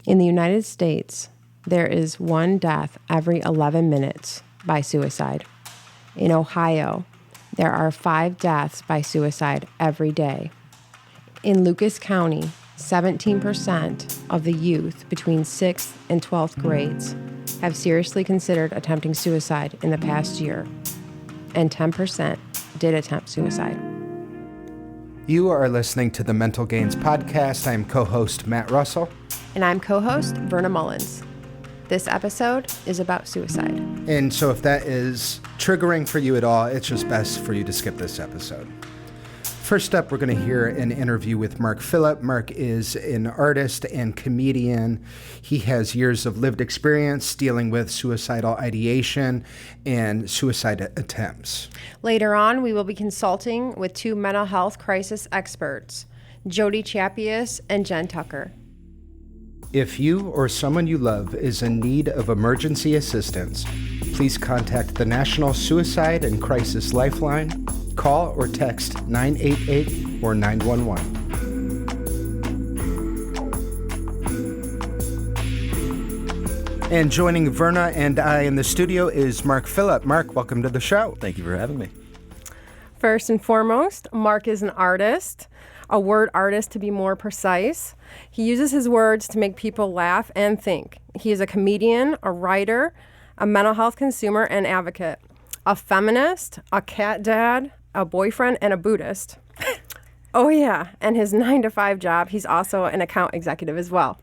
In the United States, there is one death every 11 minutes by suicide. In Ohio, there are 5 deaths by suicide every day. In Lucas County, 17% of the youth between 6th and 12th grades have seriously considered attempting suicide in the past year, and 10% did attempt suicide. You are listening to the Mental Gains Podcast. I am co-host Matt Russell. And I'm co-host Verna Mullins. This episode is about suicide. And so if that is triggering for you at all, it's just best for you to skip this episode. First up, we're going to hear an interview with Mark Phillip. Mark is an artist and comedian. He has years of lived experience dealing with suicidal ideation and suicide attempts. Later on, we will be consulting with 2 mental health crisis experts, Jodie Chappuis and Jen Tucker. If you or someone you love is in need of emergency assistance, please contact the National Suicide and Crisis Lifeline. Call or text 988 or 911. And joining Verna and I in the studio is Mark Phillip. Mark, welcome to the show. Thank you for having me. First and foremost, Mark is an artist, a word artist to be more precise. He uses his words to make people laugh and think. He is a comedian, a writer, a mental health consumer and advocate, a feminist, a cat dad, a boyfriend, and a Buddhist. Oh yeah, and his 9-to-5 job, he's also an account executive as well.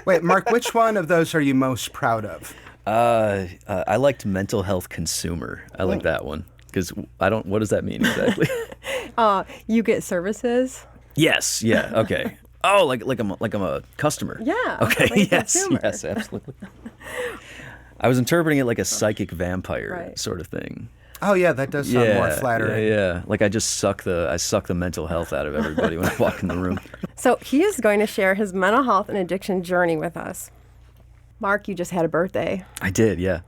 Wait, Mark, which one of those are you most proud of? I liked mental health consumer. I like that one because what does that mean exactly? You get services. Yes. Yeah. Okay. Oh, like I'm a customer. Yeah. Okay. Like Yes. consumer. Yes. Absolutely. I was interpreting it like a psychic vampire Right. sort of thing. Oh yeah, that does sound more flattering. Yeah. Like I suck the mental health out of everybody when I walk in the room. So he is going to share his mental health and addiction journey with us. Mark, you just had a birthday. I did. Yeah.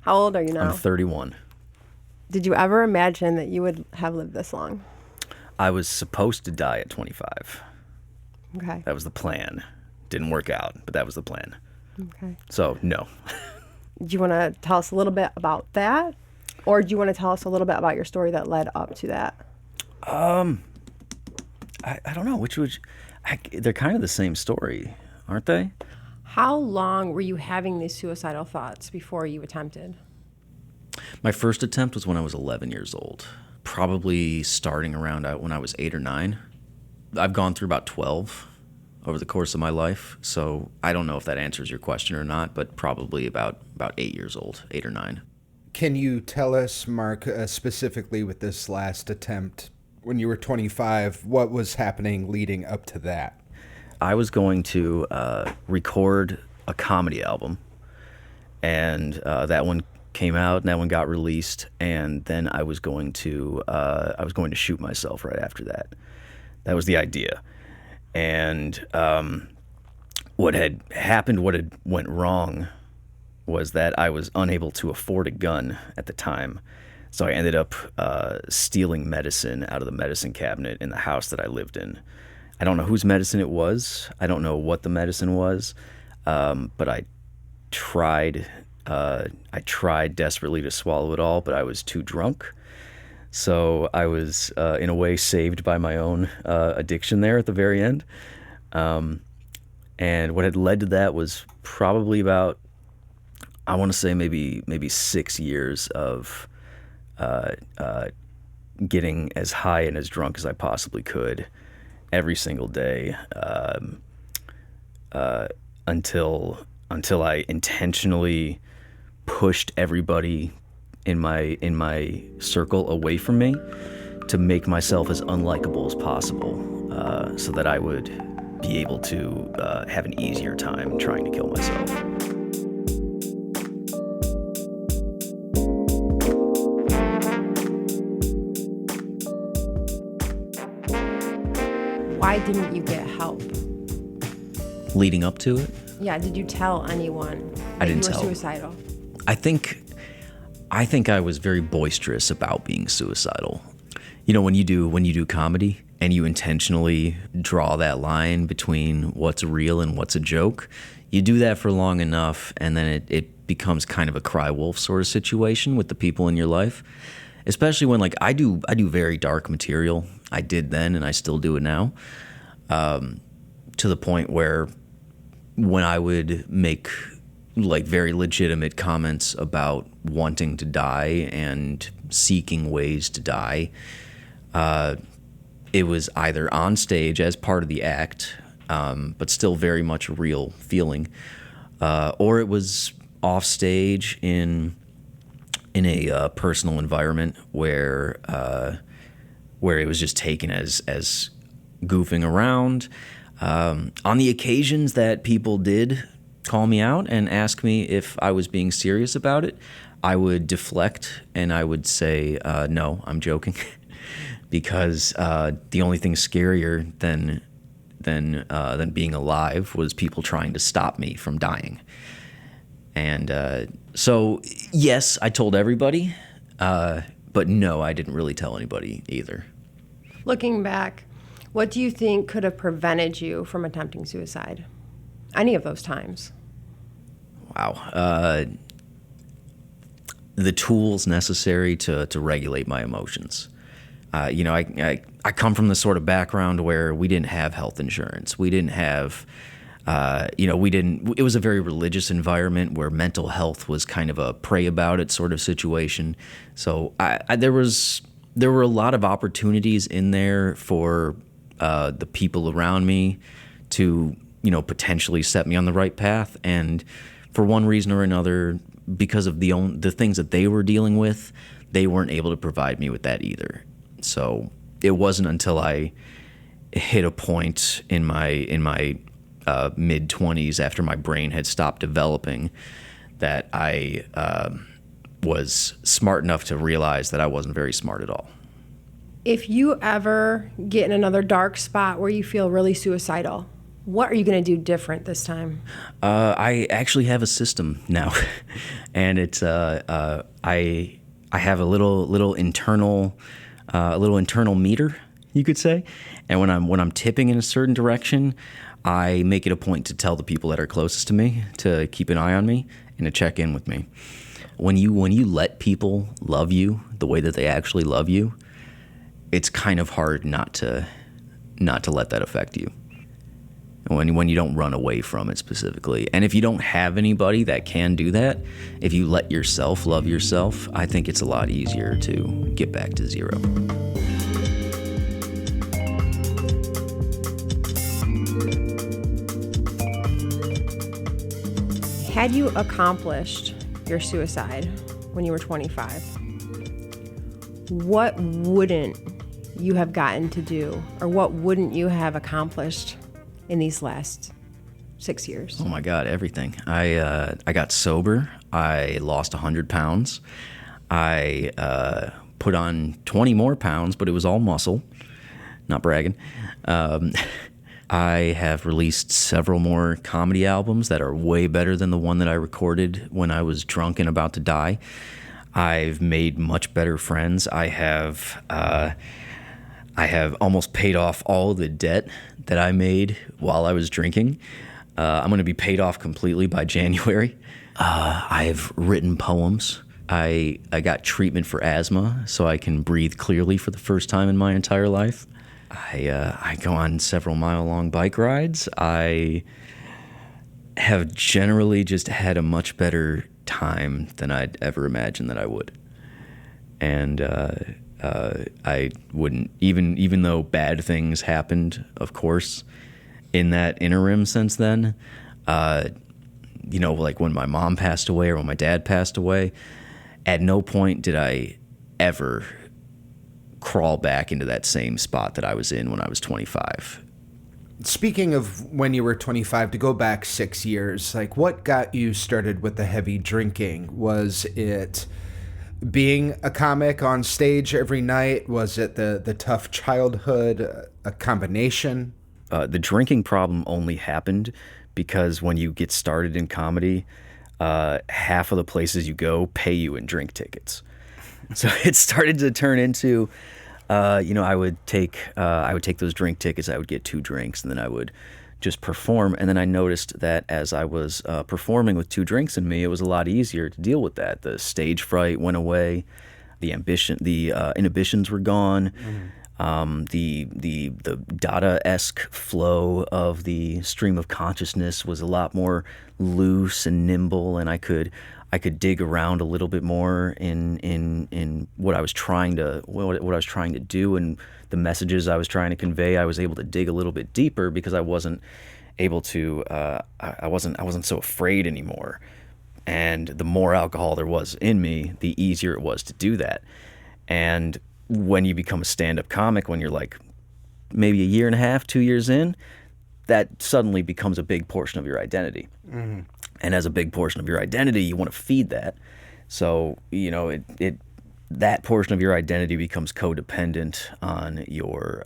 How old are you now? I'm 31. Did you ever imagine that you would have lived this long? I was supposed to die at 25. Okay. That was the plan. Didn't work out, but that was the plan. Okay. So no. Do you want to tell us a little bit about that? Or do you want to tell us a little bit about your story that led up to that? I don't know. They're kind of the same story, aren't they? How long were you having these suicidal thoughts before you attempted? My first attempt was when I was 11 years old, probably starting around when I was 8 or 9. I've gone through about 12 over the course of my life, so I don't know if that answers your question or not, but probably about 8 years old, 8 or 9. Can you tell us, Mark, specifically with this last attempt, when you were 25, what was happening leading up to that? I was going to record a comedy album, and that one came out, and that one got released, and then I was going to shoot myself right after that. That was the idea, and what had went wrong was that I was unable to afford a gun at the time. So I ended up stealing medicine out of the medicine cabinet in the house that I lived in. I don't know whose medicine it was. I don't know what the medicine was, but I tried desperately to swallow it all, but I was too drunk. So I was, in a way, saved by my own addiction there at the very end. And what had led to that was probably about, I want to say maybe 6 years of getting as high and as drunk as I possibly could every single day until I intentionally pushed everybody in my circle away from me to make myself as unlikable as possible, so that I would be able to have an easier time trying to kill myself. Why didn't you get help? Leading up to it? Yeah, did you tell anyone I that didn't you were tell. suicidal? I think I was very boisterous about being suicidal. You know, when you do comedy, and you intentionally draw that line between what's real and what's a joke, you do that for long enough, and then it becomes kind of a cry wolf sort of situation with the people in your life. Especially when, like, I do very dark material. I did then, and I still do it now, to the point where when I would make like very legitimate comments about wanting to die and seeking ways to die, it was either on stage as part of the act, but still very much a real feeling, or it was off stage in a personal environment where it was just taken as goofing around. On the occasions that people did call me out and ask me if I was being serious about it, I would deflect and I would say, no, I'm joking. Because the only thing scarier than being alive was people trying to stop me from dying. And so, yes, I told everybody, but no, I didn't really tell anybody either. Looking back, what do you think could have prevented you from attempting suicide? Any of those times? Wow. The tools necessary to regulate my emotions. I come from the sort of background where we didn't have health insurance. We didn't have, it was a very religious environment where mental health was kind of a pray about it sort of situation. So there were a lot of opportunities in there for the people around me to, potentially set me on the right path. And for one reason or another, because of the things that they were dealing with, they weren't able to provide me with that either. So it wasn't until I hit a point in my mid-20s after my brain had stopped developing that I was smart enough to realize that I wasn't very smart at all. If you ever get in another dark spot where you feel really suicidal, what are you going to do different this time? I actually have a system now, and it's I have a little internal meter, you could say, and when I'm tipping in a certain direction, I make it a point to tell the people that are closest to me to keep an eye on me and to check in with me. When you let people love you the way that they actually love you, it's kind of hard not to let that affect you. When you don't run away from it specifically. And if you don't have anybody that can do that, if you let yourself love yourself, I think it's a lot easier to get back to zero. Had you accomplished your suicide when you were 25, what wouldn't you have gotten to do, or what wouldn't you have accomplished in these last 6 years? Oh my God, everything. I got sober. I lost 100 pounds. I put on 20 more pounds, but it was all muscle. Not bragging. I have released several more comedy albums that are way better than the one that I recorded when I was drunk and about to die. I've made much better friends. I have almost paid off all the debt that I made while I was drinking. I'm going to be paid off completely by January. I've written poems. I got treatment for asthma so I can breathe clearly for the first time in my entire life. I go on several mile-long bike rides. I have generally just had a much better time than I'd ever imagined that I would. And I wouldn't, even though bad things happened, of course, in that interim since then, like when my mom passed away or when my dad passed away, at no point did I ever crawl back into that same spot that I was in when I was 25. Speaking of when you were 25, to go back 6 years, like what got you started with the heavy drinking? Was it being a comic on stage every night? Was it the tough childhood, a combination? The drinking problem only happened because when you get started in comedy, half of the places you go pay you in drink tickets. So it started to turn into I would take those drink tickets. I would get 2 drinks, and then I would just perform. And then I noticed that as I was performing with 2 drinks in me, it was a lot easier to deal with that. The stage fright went away, the inhibitions were gone. The Dada-esque flow of the stream of consciousness was a lot more loose and nimble, and I could dig around a little bit more in what I was trying to do, and the messages I was trying to convey. I was able to dig a little bit deeper because I wasn't able to. I wasn't so afraid anymore. And the more alcohol there was in me, the easier it was to do that. And when you become a stand-up comic, when you're like maybe a year and a half, 2 years in, that suddenly becomes a big portion of your identity. Mm-hmm. And as a big portion of your identity, you want to feed that. So, that portion of your identity becomes codependent on your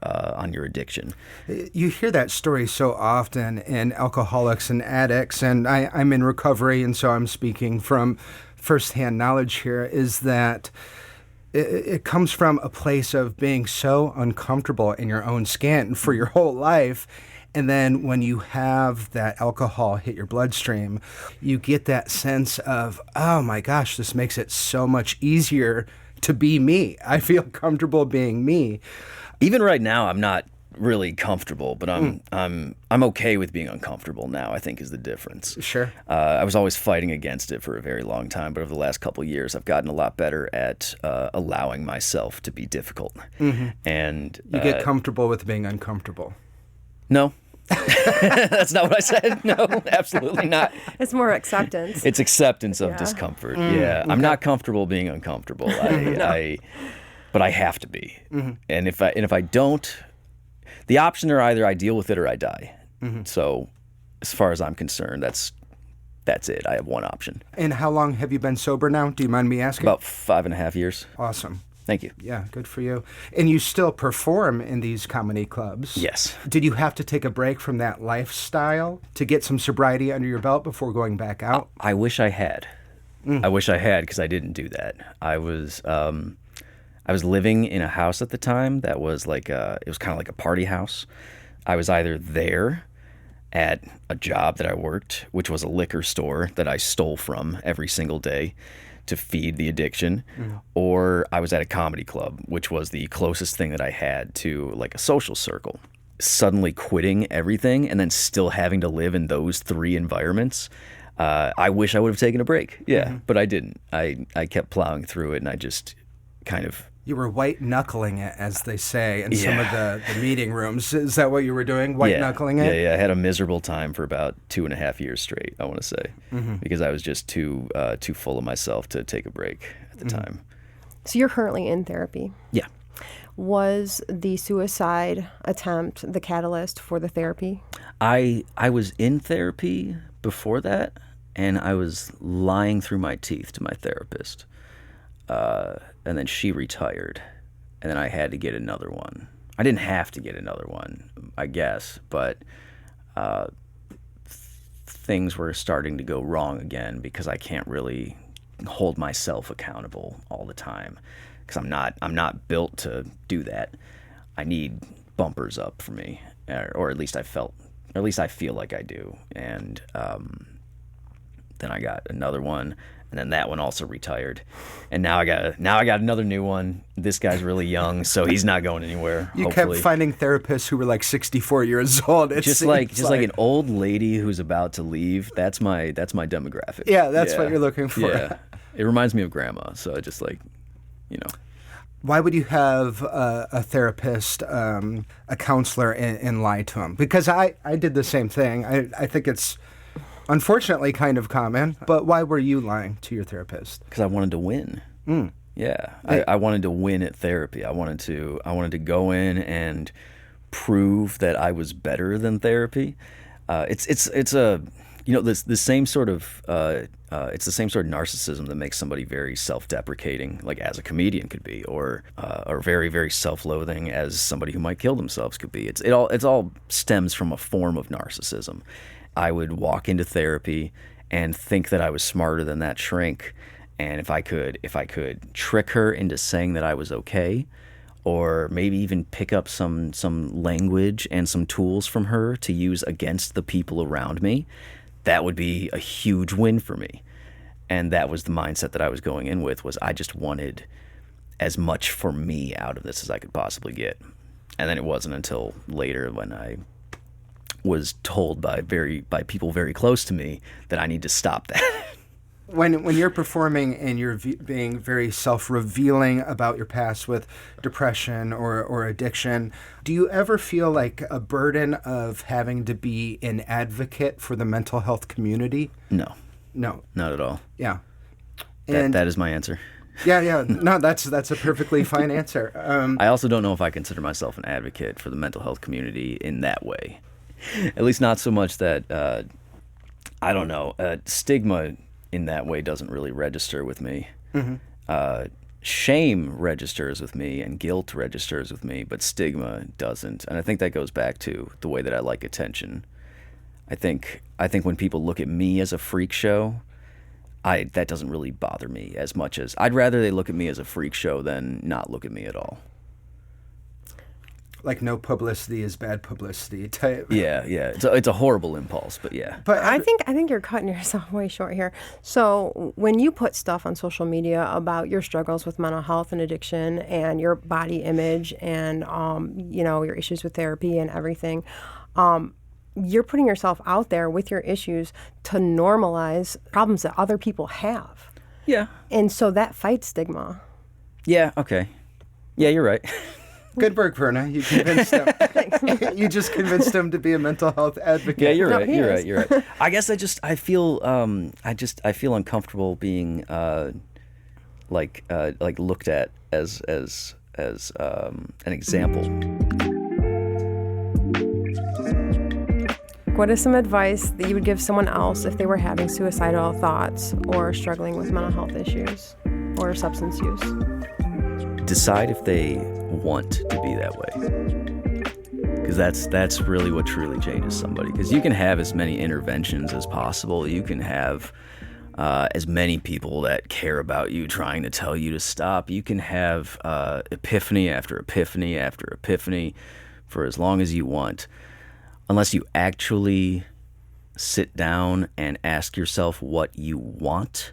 addiction. You hear that story so often in alcoholics and addicts, and I'm in recovery, and so I'm speaking from firsthand knowledge here, is that it comes from a place of being so uncomfortable in your own skin for your whole life. And then when you have that alcohol hit your bloodstream, you get that sense of, oh my gosh, this makes it so much easier to be me. I feel comfortable being me. Even right now, I'm not really comfortable, but I'm okay with being uncomfortable now, I think is the difference. Sure. I was always fighting against it for a very long time, but over the last couple of years, I've gotten a lot better at allowing myself to be difficult. Mm-hmm. And you get comfortable with being uncomfortable. No. That's not what I said. No, absolutely not. It's more acceptance. It's acceptance of discomfort. Yeah. Okay. I'm not comfortable being uncomfortable. But I have to be. Mm-hmm. And if I don't, the options are either I deal with it or I die. Mm-hmm. So as far as I'm concerned, that's it. I have one option. And how long have you been sober now? Do you mind me asking? About 5.5 years. Awesome. Thank you. Yeah, good for you. And you still perform in these comedy clubs. Yes. Did you have to take a break from that lifestyle to get some sobriety under your belt before going back out? I wish I had. I wish I had, because I didn't do that. I was living in a house at the time that was it was kind of like a party house. I was either there at a job that I worked, which was a liquor store that I stole from every single day to feed the addiction, or I was at a comedy club, which was the closest thing that I had to like a social circle. Suddenly quitting everything and then still having to live in those 3 environments, I wish I would have taken a break. Yeah, but I didn't. I kept plowing through it, and I just kind of... You were white-knuckling it, as they say, in some of the meeting rooms. Is that what you were doing, white-knuckling it? Yeah. I had a miserable time for about 2.5 years straight, I want to say, because I was just too full of myself to take a break at the time. So you're currently in therapy. Yeah. Was the suicide attempt the catalyst for the therapy? I was in therapy before that, and I was lying through my teeth to my therapist. And then she retired, and then I had to get another one. I didn't have to get another one, I guess, but things were starting to go wrong again because I can't really hold myself accountable all the time, because I'm not built to do that. I need bumpers up for me, or at least I feel like I do. And then I got another one. And then that one also retired, and now I got another new one. This guy's really young, so he's not going anywhere. You hopefully. Kept finding therapists who were like 64 years old. Just like an old lady who's about to leave. That's my demographic. Yeah, that's what you're looking for. Yeah, it reminds me of grandma. So I just Why would you have a therapist, a counselor, and lie to him? Because I did the same thing. I think it's unfortunately kind of common, but why were you lying to your therapist? Because I wanted to win. Yeah, I wanted to win at therapy. I wanted to go in and prove that I was better than therapy. It's the same sort of narcissism that makes somebody very self-deprecating, like as a comedian could be, or very, very self-loathing as somebody who might kill themselves could be. It all stems from a form of narcissism. I would walk into therapy and think that I was smarter than that shrink, and if I could trick her into saying that I was okay, or maybe even pick up some language and some tools from her to use against the people around me, that would be a huge win for me. And that was the mindset that I was going in with, was I just wanted as much for me out of this as I could possibly get. And then it wasn't until later when I was told by people very close to me that I need to stop that. When you're performing and you're being very self-revealing about your past with depression or addiction, do you ever feel like a burden of having to be an advocate for the mental health community? No. No. Not at all. Yeah. That is my answer. Yeah. No, that's a perfectly fine answer. I also don't know if I consider myself an advocate for the mental health community in that way. At least not so much that, I don't know, stigma in that way doesn't really register with me. Mm-hmm. Shame registers with me and guilt registers with me, but stigma doesn't. And I think that goes back to the way that I like attention. I think when people look at me as a freak show, that doesn't really bother me as much as I'd rather they look at me as a freak show than not look at me at all. Like no publicity is bad publicity type. Yeah. It's a horrible impulse, but yeah. But I think you're cutting yourself way short here. So when you put stuff on social media about your struggles with mental health and addiction and your body image and your issues with therapy and everything, you're putting yourself out there with your issues to normalize problems that other people have. Yeah. And so that fights stigma. Yeah. Okay. Yeah, you're right. Good work, Verna. You convinced him. You just convinced him to be a mental health advocate. Yeah, you're right. You're right. I guess I feel uncomfortable being looked at as an example. What is some advice that you would give someone else if they were having suicidal thoughts or struggling with mental health issues or substance use? Decide if they want to be that way, because that's really what truly changes somebody. Because you can have as many interventions as possible, you can have as many people that care about you trying to tell you to stop, you can have epiphany after epiphany after epiphany for as long as you want. Unless you actually sit down and ask yourself what you want,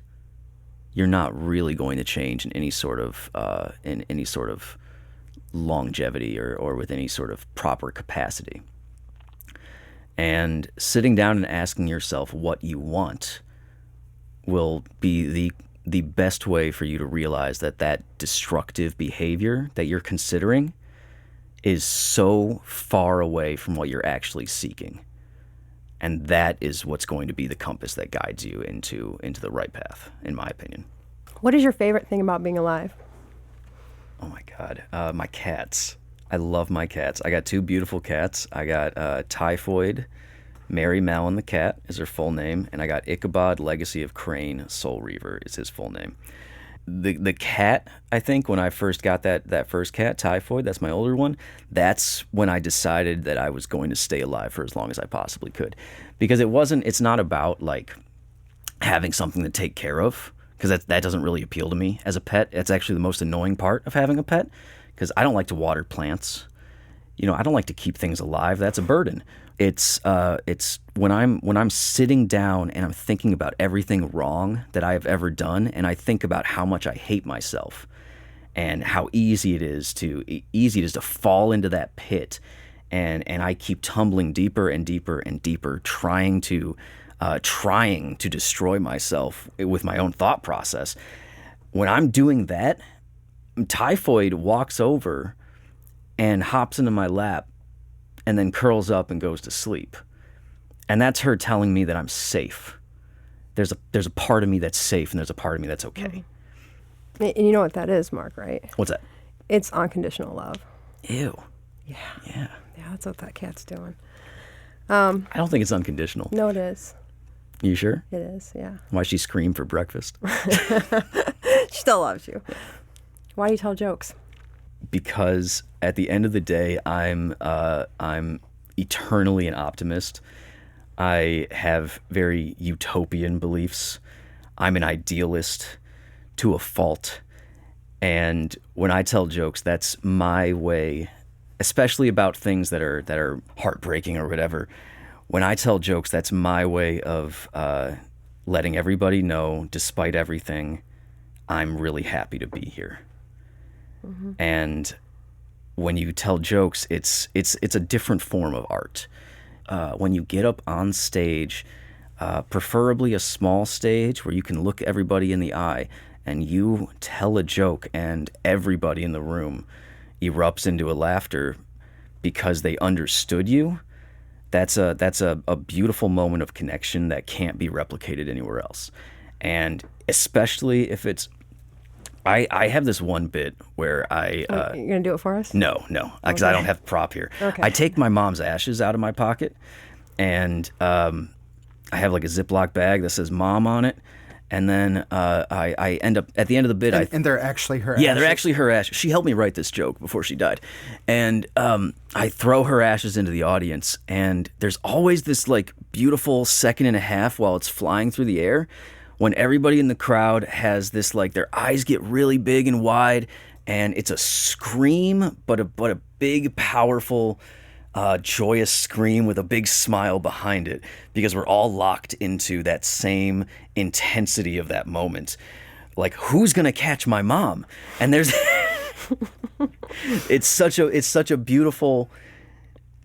you're not really going to change in any sort of longevity or with any sort of proper capacity. And sitting down and asking yourself what you want will be the best way for you to realize that destructive behavior that you're considering is so far away from what you're actually seeking. And that is what's going to be the compass that guides you into the right path, in my opinion. What is your favorite thing about being alive? Oh my God, my cats. I love my cats. I got 2 beautiful cats. I got Typhoid, Mary Mallon the cat is her full name, and I got Ichabod Legacy of Crane Soul Reaver is his full name. The cat, I think, when I first got that first cat, Typhoid, that's my older one, that's when I decided that I was going to stay alive for as long as I possibly could. Because it's not about like having something to take care of, because that doesn't really appeal to me as a pet. That's actually the most annoying part of having a pet, because I don't like to water plants. I don't like to keep things alive. That's a burden. It's when I'm sitting down and I'm thinking about everything wrong that I have ever done, and I think about how much I hate myself and how easy it is to fall into that pit, and I keep tumbling deeper and deeper and deeper, trying to destroy myself with my own thought process. When I'm doing that, Typhoid walks over and hops into my lap and then curls up and goes to sleep. And that's her telling me that I'm safe. There's a part of me that's safe, and there's a part of me that's okay. And you know what that is, Mark, right? What's that? It's unconditional love. Ew. Yeah. Yeah. Yeah, that's what that cat's doing. I don't think it's unconditional. No, it is. You sure? It is, yeah. Why she scream for breakfast? She still loves you. Why do you tell jokes? Because at the end of the day, I'm eternally an optimist. I have very utopian beliefs. I'm an idealist to a fault. And when I tell jokes, that's my way, especially about things that are heartbreaking or whatever. When I tell jokes, that's my way of letting everybody know, despite everything, I'm really happy to be here. Mm-hmm. And when you tell jokes, it's a different form of art. When you get up on stage, preferably a small stage where you can look everybody in the eye and you tell a joke and everybody in the room erupts into a laughter because they understood you, that's a beautiful moment of connection that can't be replicated anywhere else. And especially if it's, I have this one bit where you're going to do it for us? No, because I don't have the prop here. Okay. I take my mom's ashes out of my pocket, and I have like a Ziploc bag that says "Mom" on it, and then I end up at the end of the bit. And they're actually her ashes? Yeah, they're actually her ashes. She helped me write this joke before she died, and I throw her ashes into the audience, and there's always this like beautiful second and a half while it's flying through the air, when everybody in the crowd has this, like, their eyes get really big and wide, and it's a scream, but a big, powerful, joyous scream with a big smile behind it, because we're all locked into that same intensity of that moment. Like, who's gonna catch my mom? And there's it's such a beautiful.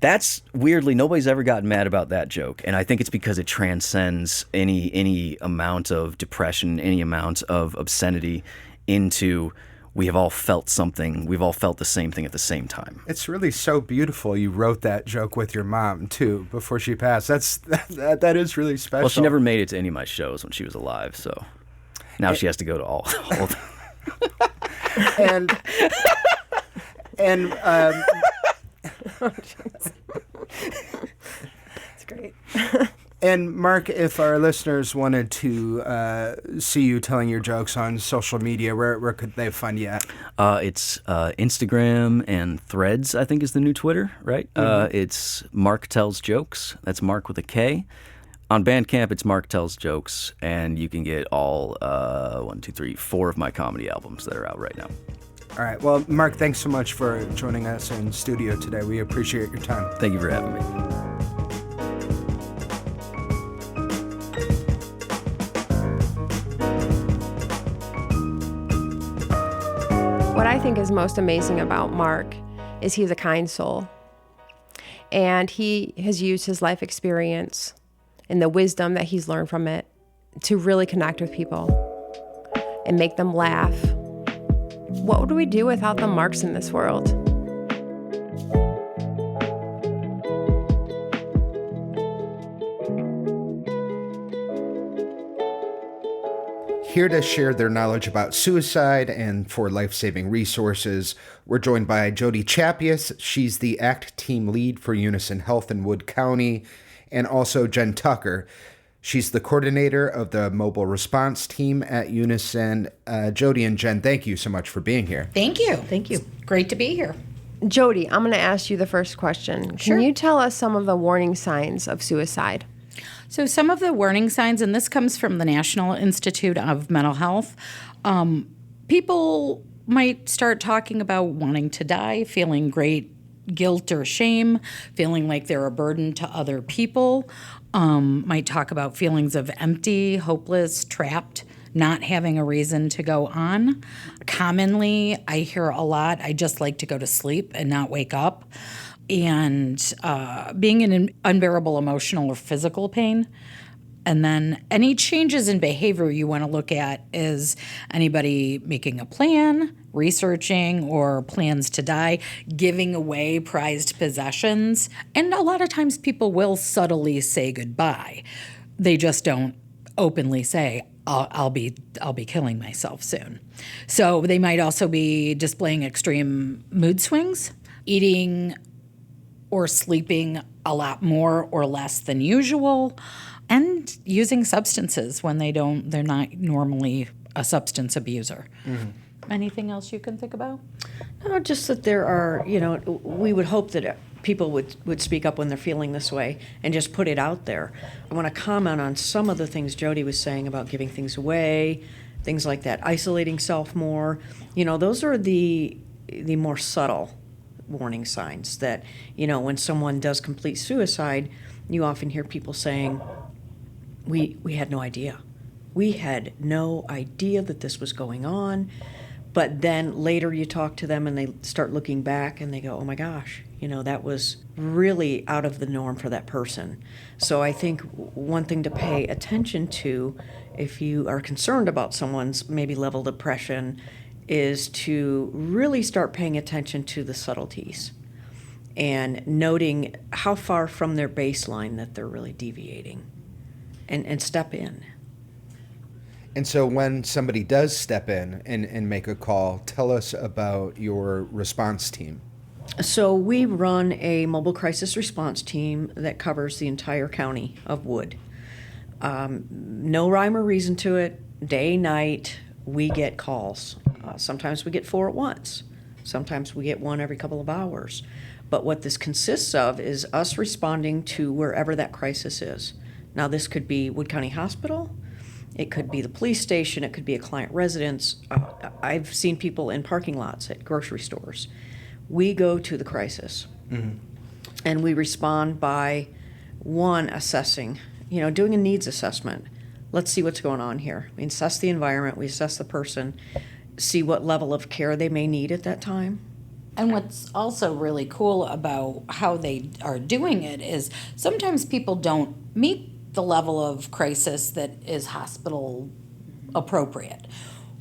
That's weirdly, nobody's ever gotten mad about that joke. And I think it's because it transcends any amount of depression, any amount of obscenity into, we have all felt something. We've all felt the same thing at the same time. It's really so beautiful. You wrote that joke with your mom, too, before she passed. That is really special. Well, she never made it to any of my shows when she was alive, so now she has to go to all of them. And Oh, jeez. That's great. And Mark, if our listeners wanted to see you telling your jokes on social media, where could they find you at? It's Instagram and Threads, I think, is the new Twitter, right? Mm-hmm. It's Mark Tells Jokes. That's Mark with a K. On Bandcamp, it's Mark Tells Jokes, and you can get all 4 of my comedy albums that are out right now. All right. Well, Mark, thanks so much for joining us in studio today. We appreciate your time. Thank you for having me. What I think is most amazing about Mark is he's a kind soul. And he has used his life experience and the wisdom that he's learned from it to really connect with people and make them laugh. What would we do without the Marks in this world? Here to share their knowledge about suicide and for life-saving resources, we're joined by Jodie Chappuis. She's the ACT team lead for Unison Health in Wood County, and also Jen Tucker. She's the coordinator of the mobile response team at Unison. Jodie and Jen, thank you so much for being here. Thank you. Thank you. Great to be here. Jodie, I'm going to ask you the first question. Sure. Can you tell us some of the warning signs of suicide? So some of the warning signs, and this comes from the National Institute of Mental Health, people might start talking about wanting to die, feeling great guilt or shame, feeling like they're a burden to other people, might talk about feelings of empty, hopeless, trapped, not having a reason to go on. Commonly, I hear a lot, I just like to go to sleep and not wake up. And being in an unbearable emotional or physical pain. And then any changes in behavior you want to look at is anybody making a plan, researching, or plans to die, giving away prized possessions. And a lot of times people will subtly say goodbye. They just don't openly say, I'll be killing myself soon. So they might also be displaying extreme mood swings, eating or sleeping a lot more or less than usual, and using substances when they're not normally a substance abuser. Mm-hmm. Anything else you can think about? No, just that there are, we would hope that people would speak up when they're feeling this way and just put it out there. I want to comment on some of the things Jodie was saying about giving things away, things like that. Isolating self more. Those are the more subtle warning signs that, when someone does complete suicide, you often hear people saying, we had no idea. We had no idea that this was going on. But then later you talk to them and they start looking back and they go, oh my gosh, that was really out of the norm for that person. So I think one thing to pay attention to if you are concerned about someone's maybe level of depression is to really start paying attention to the subtleties and noting how far from their baseline that they're really deviating and step in. And so when somebody does step in and make a call, tell us about your response team. So we run a mobile crisis response team that covers the entire county of Wood. No rhyme or reason to it. Day, night, we get calls. Sometimes we get 4 at once. Sometimes we get 1 every couple of hours. But what this consists of is us responding to wherever that crisis is. Now, this could be Wood County Hospital. It could be the police station. It could be a client residence. I've seen people in parking lots at grocery stores. We go to the crisis, and we respond by, 1, assessing, doing a needs assessment. Let's see what's going on here. We assess the environment. We assess the person, see what level of care they may need at that time. And what's also really cool about how they are doing it is sometimes people don't meet the level of crisis that is hospital appropriate.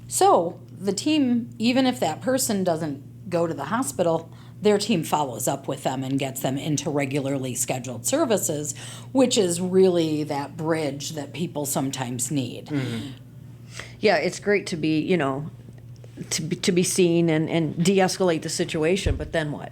So the team, even if that person doesn't go to the hospital, their team follows up with them and gets them into regularly scheduled services, which is really that bridge that people sometimes need. Mm-hmm. Yeah, it's great to be, to be seen and de-escalate the situation, but then what?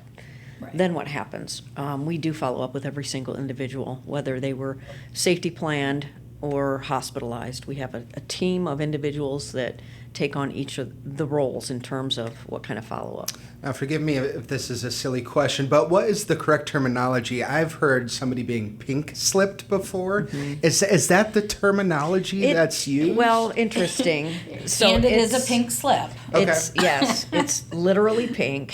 Right. Then what happens? We do follow up with every single individual, whether they were safety planned or hospitalized. We have a team of individuals that take on each of the roles in terms of what kind of follow-up. Now, forgive me if this is a silly question, but what is the correct terminology? I've heard somebody being pink slipped before. Mm-hmm. Is that the terminology that's used? Well, interesting. So and it is a pink slip. Okay. It's literally pink.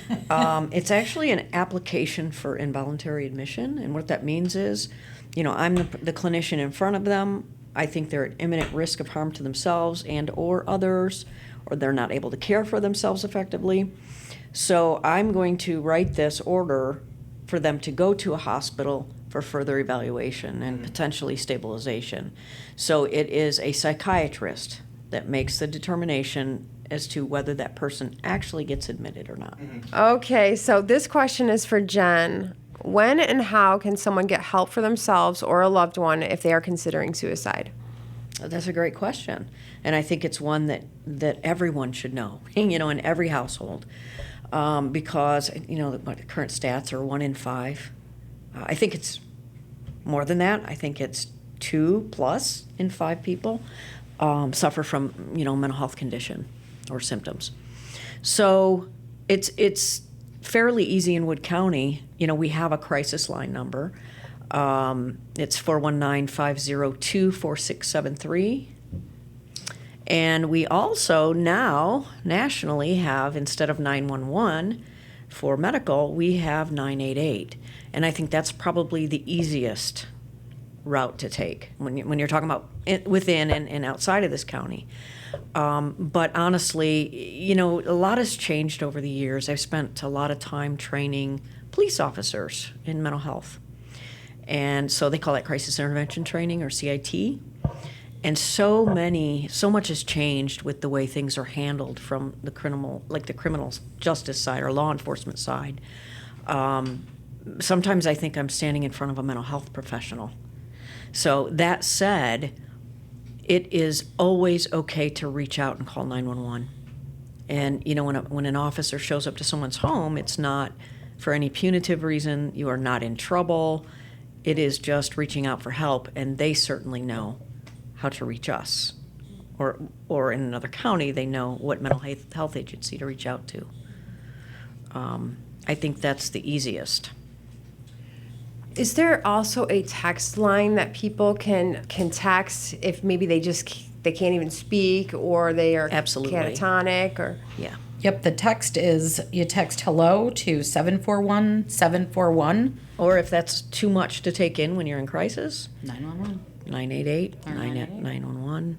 It's actually an application for involuntary admission, and what that means is, I'm the clinician in front of them. I think they're at imminent risk of harm to themselves and or others, or they're not able to care for themselves effectively. So I'm going to write this order for them to go to a hospital for further evaluation and potentially stabilization. So it is a psychiatrist that makes the determination as to whether that person actually gets admitted or not. Okay, so this question is for Jen. When and how can someone get help for themselves or a loved one if they are considering suicide? That's a great question. And I think it's one that everyone should know, in every household. Because, the current stats are 1 in 5. I think it's more than that. I think it's 2+ in 5 people suffer from, mental health condition or symptoms. So it's fairly easy in Wood County. We have a crisis line number. It's 419-502-4673. And we also now nationally have, instead of 911 for medical, we have 988. And I think that's probably the easiest route to take when you're talking about within and outside of this county. But honestly, a lot has changed over the years. I've spent a lot of time training police officers in mental health. And so they call that crisis intervention training, or CIT. And so much has changed with the way things are handled from the criminal justice side or law enforcement side. Sometimes I think I'm standing in front of a mental health professional. So that said, it is always okay to reach out and call 911. And when an officer shows up to someone's home, it's not for any punitive reason. You are not in trouble. It is just reaching out for help, and they certainly know how to reach us. Or in another county, they know what mental health agency to reach out to. I think that's the easiest. Is there also a text line that people can text if maybe they just they can't even speak, or they are Absolutely. catatonic, or Yeah. Yep, the text is you text hello to 741-741. Or if that's too much to take in when you're in crisis, 911. 988, 911.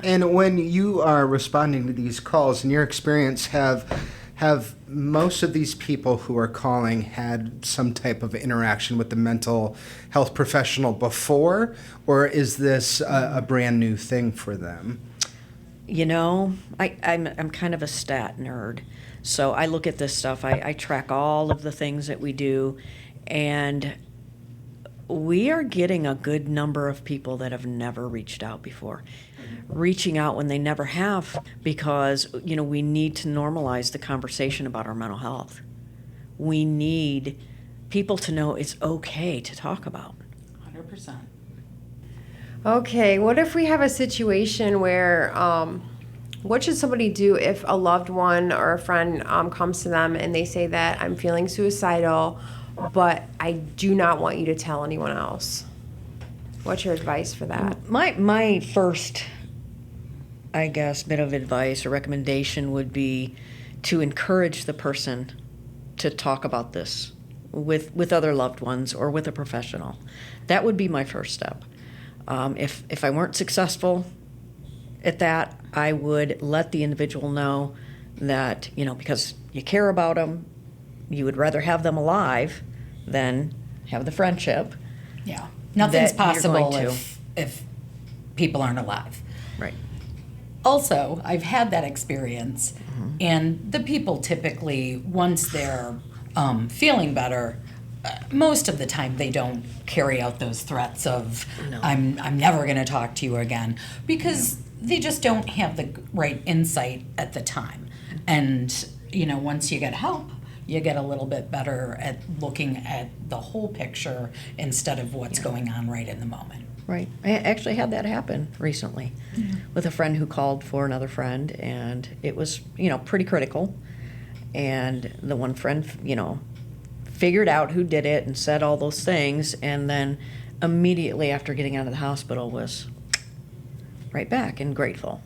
And when you are responding to these calls, in your experience, have most of these people who are calling had some type of interaction with the mental health professional before, or is this a brand new thing for them? You know, I'm kind of a stat nerd, so I look at this stuff. I track all of the things that we do, and we are getting a good number of people that have never reached out before, reaching out when they never have, because, you know, we need to normalize the conversation about our mental health. We need people to know it's okay to talk about. 100%. okay, what if we have a situation where, what should somebody do if a loved one or a friend comes to them and they say that I'm feeling suicidal, but I do not want you to tell anyone else? What's your advice for that? My first, I guess, bit of advice or recommendation would be to encourage the person to talk about this with other loved ones or with a professional. That would be my first step. If I weren't successful at that, I would let the individual know that, you know, because you care about them, you would rather have them alive than have the friendship. Yeah. Nothing's that you're possible going to. if people aren't alive. Right. Also, I've had that experience, and the people typically, once they're feeling better, most of the time they don't carry out those threats of I'm never going to talk to you again, because they just don't have the right insight at the time. And you know, once you get help, you get a little bit better at looking at the whole picture instead of what's going on right in the moment. Right. I actually had that happen recently with a friend who called for another friend, and it was, you know, pretty critical. And the one friend, you know, figured out who did it and said all those things, and then immediately after getting out of the hospital was right back and grateful.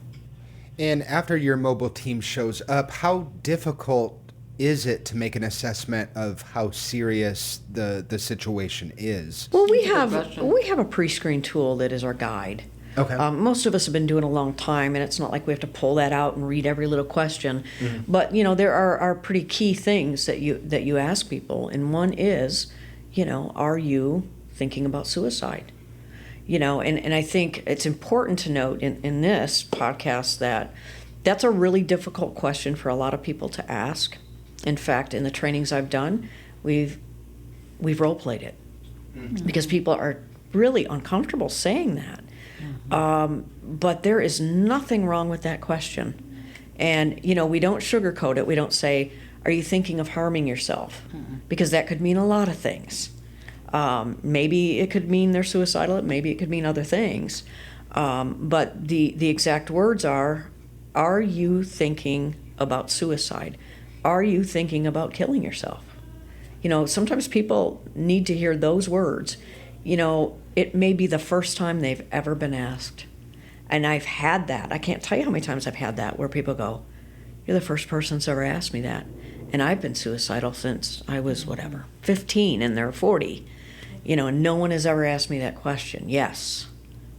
And after your mobile team shows up, how difficult is it to make an assessment of how serious the situation is? Well, we have a pre-screen tool that is our guide. Okay. Most of us have been doing it a long time, and it's not like we have to pull that out and read every little question. But you know, there are pretty key things that you ask people, and one is, you know, are you thinking about suicide? You know, and I think it's important to note in this podcast that that's a really difficult question for a lot of people to ask. In fact, in the trainings I've done, we've role-played it because people are really uncomfortable saying that. But there is nothing wrong with that question. And, you know, we don't sugarcoat it. We don't say, are you thinking of harming yourself? Because that could mean a lot of things. Maybe it could mean they're suicidal. Maybe it could mean other things. But the exact words are you thinking about suicide? Are you thinking about killing yourself? You know, sometimes people need to hear those words. You know, it may be the first time they've ever been asked. And I've had that. I can't tell you how many times I've had that where people go, you're the first person that's ever asked me that. And I've been suicidal since I was, 15, and they're 40. You know, and no one has ever asked me that question. Yes.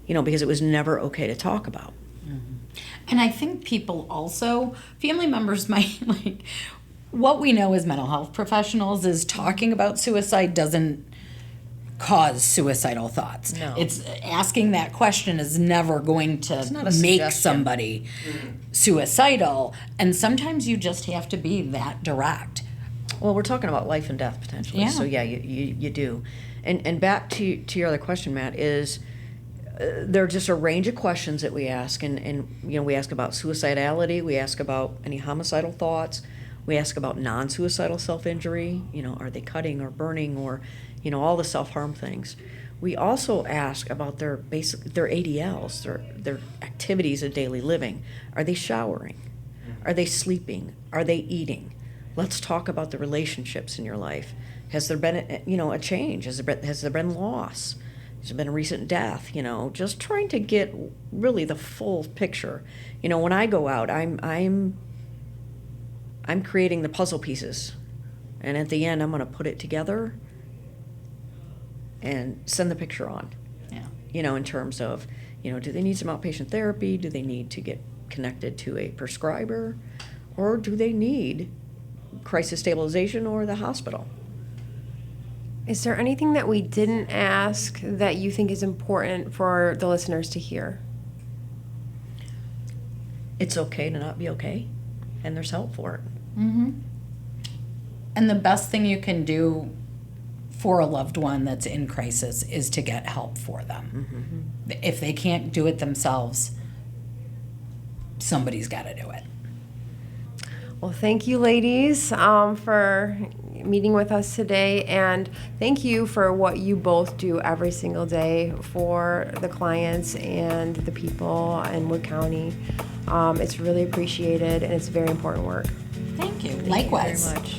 You know, because it was never okay to talk about. And I think people also, family members might, like, what we know as mental health professionals is talking about suicide doesn't cause suicidal thoughts. No. It's asking that question is never going to not a make suggestion. somebody suicidal. And sometimes you just have to be that direct. Well, we're talking about life and death potentially. Yeah. So yeah, you do. And back to your other question, Matt, is there are just a range of questions that we ask, and you know, we ask about suicidality, we ask about any homicidal thoughts, we ask about non-suicidal self-injury, you know, are they cutting or burning or, you know, all the self-harm things. We also ask about their ADLs, their activities of daily living. Are they showering? Are they sleeping? Are they eating? Let's talk about the relationships in your life. Has there been a change? Has there been loss? There's been a recent death, just trying to get really the full picture. When I go out, I'm creating the puzzle pieces. And at the end, I'm going to put it together and send the picture on. Yeah. In terms of, do they need some outpatient therapy? Do they need to get connected to a prescriber? Or do they need crisis stabilization or the hospital? Is there anything that we didn't ask that you think is important for the listeners to hear? It's okay to not be okay, and there's help for it. Mm-hmm. And the best thing you can do for a loved one that's in crisis is to get help for them. Mm-hmm. If they can't do it themselves, somebody's got to do it. Well, thank you, ladies, for meeting with us today, and thank you for what you both do every single day for the clients and the people in Wood County. It's really appreciated, and it's very important work. Thank you. Thank Likewise. you very much.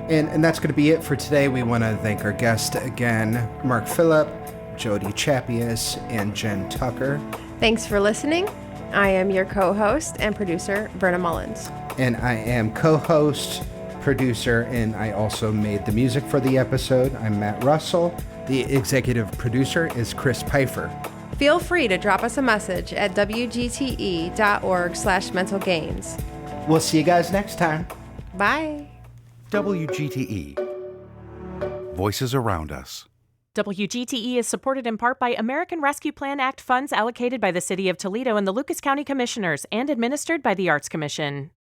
And that's going to be it for today. We want to thank our guests again, Mark Phillip, Jodie Chappuis, and Jen Tucker. Thanks for listening. I am your co-host and producer, Verna Mullins. And I am co-host, producer, and I also made the music for the episode. I'm Matt Russell. The executive producer is Chris Pfeiffer. Feel free to drop us a message at wgte.org/mentalgains. We'll see you guys next time. Bye. WGTE. Voices around us. WGTE is supported in part by American Rescue Plan Act funds allocated by the City of Toledo and the Lucas County Commissioners and administered by the Arts Commission.